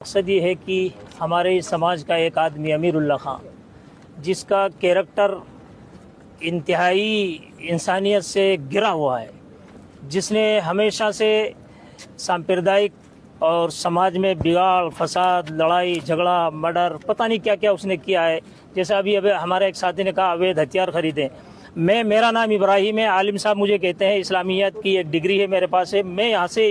मकसद ये है कि हमारे समाज का एक आदमी अमीरुल्लाह खान, जिसका कैरेक्टर इंतहाई इंसानियत से गिरा हुआ है, जिसने हमेशा से सांप्रदायिक और समाज में बिगाड़, फसाद, लड़ाई झगड़ा, मर्डर, पता नहीं क्या क्या उसने किया है। जैसे अभी हमारे एक साथी ने कहा अवैध हथियार खरीदे। मेरा नाम इब्राहिम है, आलिम साहब मुझे कहते हैं, इस्लामियात की एक डिग्री है मेरे पास है। मैं यहाँ से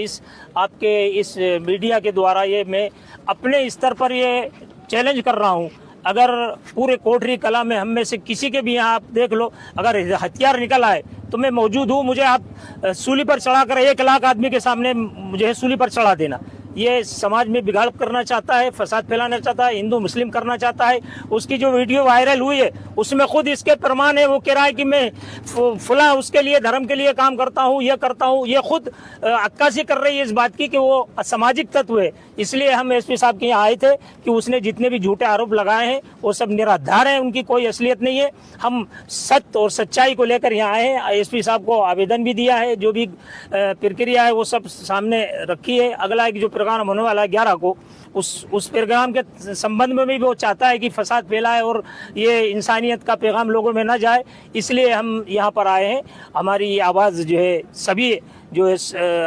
आपके इस मीडिया के द्वारा ये मैं अपने स्तर पर ये चैलेंज कर रहा हूँ, अगर पूरे कोठरी कला में हम में से किसी के भी यहाँ आप देख लो, अगर हथियार निकल आए तो मैं मौजूद हूँ। मुझे आप सूली पर चढ़ाकर 1 लाख आदमी के सामने मुझे सूली पर चढ़ा देना। ये समाज में बिगाड़ करना चाहता है, फसाद फैलाना चाहता है, हिंदू मुस्लिम करना चाहता है। उसकी जो वीडियो वायरल हुई है उसमें खुद इसके प्रमाण है। वो कह रहा है कि मैं फुला उसके लिए, धर्म के लिए काम करता हूँ, ये करता हूँ। ये खुद अक्कासी कर रही है इस बात की कि वो असामाजिक तत्व है। इसलिए हम एसपी साहब के यहाँ आए थे कि उसने जितने भी झूठे आरोप लगाए हैं वो सब निराधार है, उनकी कोई असलियत नहीं है। हम सत्य और सच्चाई को लेकर यहाँ आए हैं। एसपी साहब को आवेदन भी दिया है, जो भी प्रक्रिया है वो सब सामने रखी है। अगला एक जो प्रोग्राम होने वाला है 11 को, उस प्रोग्राम के संबंध में भी वो चाहता है कि फसाद फैलाए और ये इंसानियत का पैगाम लोगों में न जाए। इसलिए हम यहाँ पर आए हैं। हमारी आवाज़ जो है सभी जो है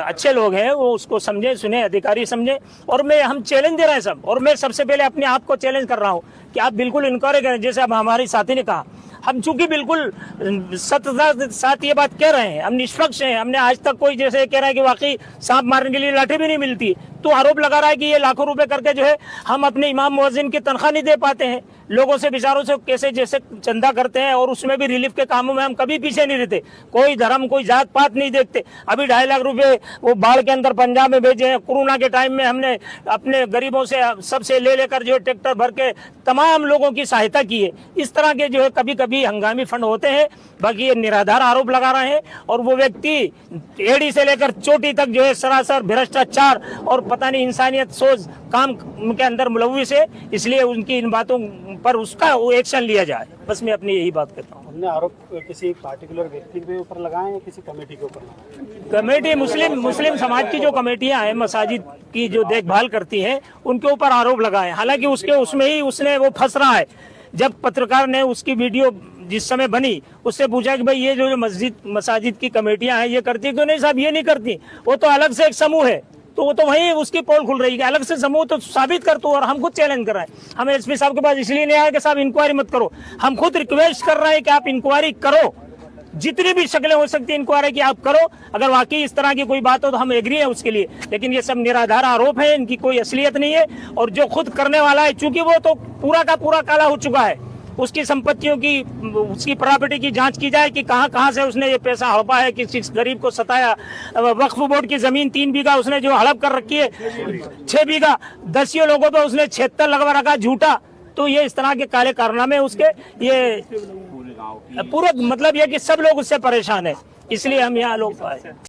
अच्छे लोग हैं वो उसको समझे, सुने, अधिकारी समझे। और हम चैलेंज दे रहे हैं सब। और मैं सबसे पहले अपने आप को चैलेंज कर रहा हूँ कि आप बिल्कुल इंक्वायरी करें। जैसे अब हमारे साथी ने कहा, हम चूंकि बिल्कुल सत्य साथ ये बात कह रहे हैं, हम निष्पक्ष हैं। हमने आज तक कोई जैसे कह रहा है कि वाकई सांप मारने के लिए लाठी भी नहीं मिलती, तो आरोप लगा रहा है कि ये लाखों रुपए करके जो है हम अपने इमाम मुअज्जिन की तनख्वाह नहीं दे पाते हैं। लोगों से बेचारों से कैसे जैसे चंदा करते हैं, और उसमें भी रिलीफ के कामों में हम कभी पीछे नहीं रहते। कोई धर्म, कोई जात पात नहीं देखते। अभी 2.5 लाख रुपए वो बाढ़ के अंदर पंजाब में भेजे हैं। कोरोना के टाइम में हमने अपने गरीबों से सबसे लेकर जो है ट्रैक्टर भर के तमाम लोगों की सहायता की है। इस तरह के जो है कभी कभी हंगामी फंड होते हैं। बाकी ये निराधार आरोप लगा रहे हैं। और वो व्यक्ति एड़ी से लेकर चोटी तक जो है सरासर भ्रष्टाचार और पता नहीं इंसानियत सोच काम के अंदर मुलव्विस है। इसलिए उनकी इन बातों पर उसका एक्शन लिया जाए। बस मैं अपनी यही बात कहता हूँ। हमने आरोप किसी पार्टिकुलर व्यक्ति के ऊपर लगाए या किसी कमेटी के ऊपर? कमेटी मुस्लिम समाज की जो कमेटियां हैं, मसाजिद की जो देखभाल करती हैं, उनके ऊपर आरोप लगाए। हालांकि उसमें ही उसने वो फंस रहा है। जब पत्रकार ने उसकी वीडियो जिस समय बनी उससे पूछा कि भाई ये जो मसाजिद की कमेटियां हैं ये करती है? तो नहीं साहब, ये नहीं करती, वो तो अलग से एक समूह है। तो वो तो वहीं उसकी पोल खुल रही है। अलग से समूह तो साबित कर। तो और हम खुद चैलेंज कर रहे हैं। हम एसपी साहब के पास इसलिए नहीं आए कि साहब इंक्वायरी मत करो। हम खुद रिक्वेस्ट कर रहे हैं कि आप इंक्वायरी करो, जितनी भी शक्लें हो सकती है इंक्वायरी की आप करो। अगर वाकई इस तरह की कोई बात हो तो हम एग्री है उसके लिए। लेकिन ये सब निराधार आरोप है, इनकी कोई असलियत नहीं है। और जो खुद करने वाला है, चूंकि वो तो पूरा का पूरा काला हो चुका है, उसकी संपत्तियों की, उसकी प्रॉपर्टी की जांच की जाए कि कहां से उसने ये पैसा हड़पा है, किस गरीब को सताया। वक्फ बोर्ड की जमीन 3 बीघा उसने जो हड़प कर रखी है, 6 बीघा 10 लोगों पे उसने 76 लगवा रखा झूठा। तो ये इस तरह के काले कारनामे उसके, ये पूरे मतलब ये कि सब लोग उससे परेशान है। इसलिए हम यहाँ लोग आए।